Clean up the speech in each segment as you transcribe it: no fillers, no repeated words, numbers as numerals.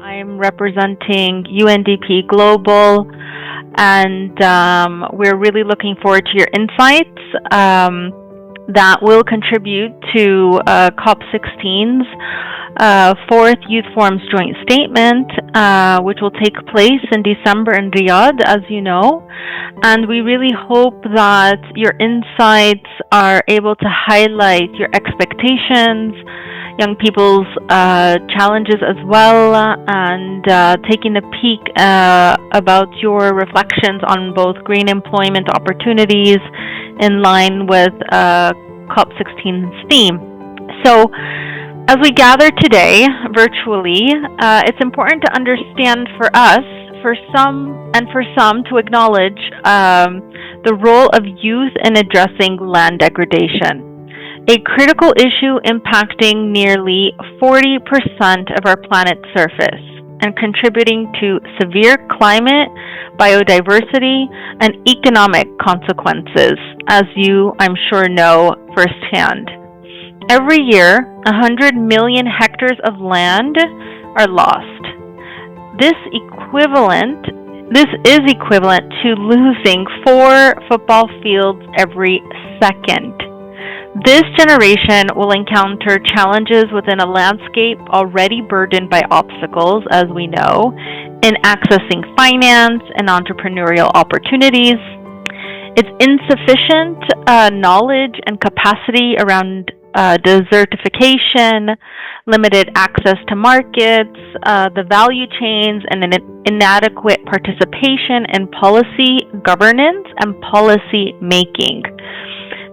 I'm representing UNDP Global, and we're really looking forward to your insights that will contribute to COP16's fourth Youth Forum's joint statement, which will take place in December in Riyadh, as you know. And we really hope that your insights are able to highlight your expectations, young people's challenges as well, and taking a peek about your reflections on both green employment opportunities in line with COP16's theme. So, as we gather today virtually, it's important to understand for us, for some to acknowledge the role of youth in addressing land degradation, a critical issue impacting nearly 40% of our planet's surface and contributing to severe climate, biodiversity, and economic consequences, as you, I'm sure, know firsthand. Every year, 100 million hectares of land are lost. This is equivalent to losing 4 football fields every second. This generation will encounter challenges within a landscape already burdened by obstacles, as we know, in accessing finance and entrepreneurial opportunities. Its insufficient knowledge and capacity around desertification, limited access to markets, the value chains, and an inadequate participation in policy governance and policy making.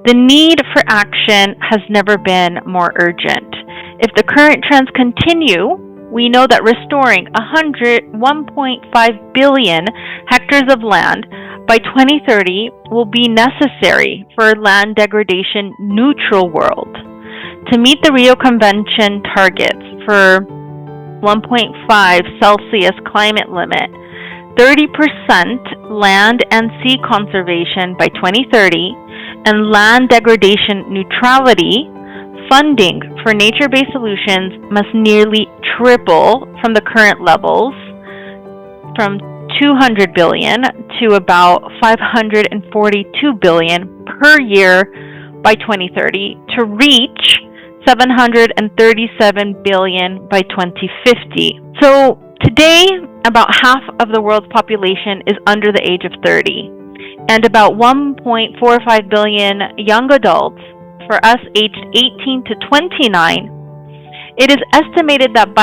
The need for action has never been more urgent. If the current trends continue, we know that restoring 1.5 billion hectares of land by 2030 will be necessary for a land degradation neutral world. To meet the Rio Convention targets for 1.5 Celsius climate limit, 30% land and sea conservation by 2030, and land degradation neutrality, funding for nature-based solutions must nearly triple from the current levels, from 200 billion to about 542 billion per year by 2030 to reach 737 billion by 2050. So today, about half of the world's population is under the age of 30, and about 1.45 billion young adults, for us aged 18 to 29, it is estimated that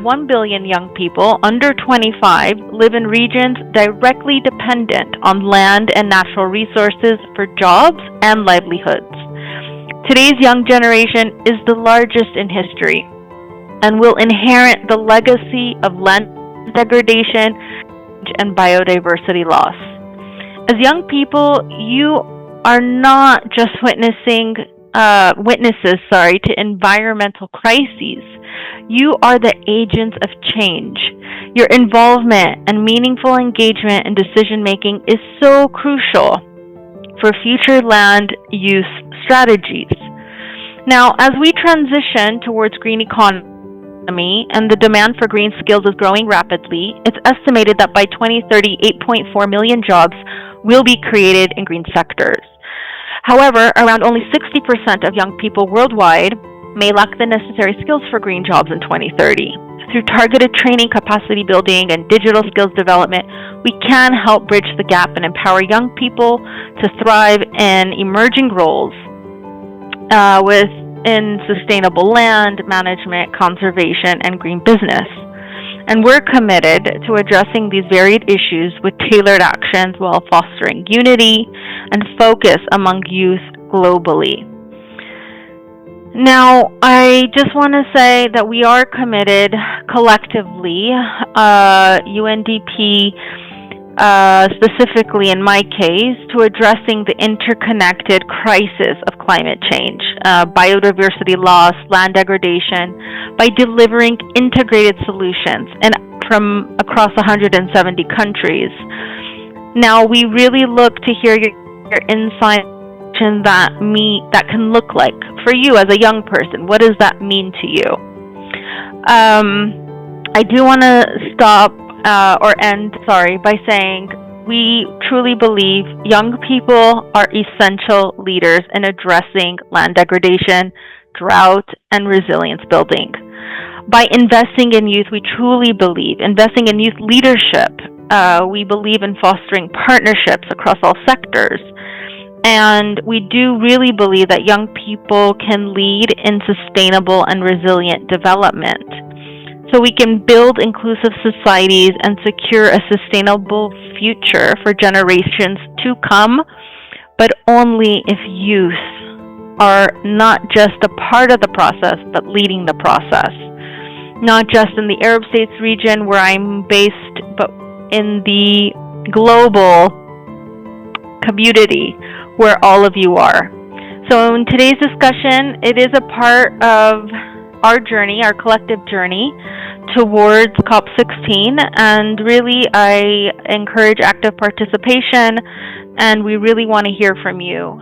1 billion young people under 25 live in regions directly dependent on land and natural resources for jobs and livelihoods. Today's young generation is the largest in history and will inherit the legacy of land degradation and biodiversity loss. As young people, you are not just witnesses to environmental crises. You are the agents of change. Your involvement and meaningful engagement in decision-making is so crucial for future land use strategies. Now, as we transition towards green economy and the demand for green skills is growing rapidly, it's estimated that by 2030, 8.4 million jobs will be created in green sectors. However, around only 60% of young people worldwide may lack the necessary skills for green jobs in 2030. Through targeted training, capacity building, and digital skills development, we can help bridge the gap and empower young people to thrive in emerging roles within sustainable land management, conservation, and green business. And we're committed to addressing these varied issues with tailored actions while fostering unity and focus among youth globally. Now, I just want to say that we are committed collectively, UNDP specifically in my case, to addressing the interconnected crisis of climate change, biodiversity loss, land degradation, by delivering integrated solutions and from across 170 countries. Now, we really look to hear your insight that can look like for you as a young person. What does that mean to you? I do want to stop by saying we truly believe young people are essential leaders in addressing land degradation, drought, and resilience building. By investing in youth, we truly believe investing in youth leadership. We believe in fostering partnerships across all sectors. And we do really believe that young people can lead in sustainable and resilient development. So we can build inclusive societies and secure a sustainable future for generations to come, but only if youth are not just a part of the process, but leading the process. Not just in the Arab States region where I'm based, but in the global community where all of you are. So in today's discussion, it is a part of our journey, our collective journey towards COP16, and really I encourage active participation, and we really want to hear from you.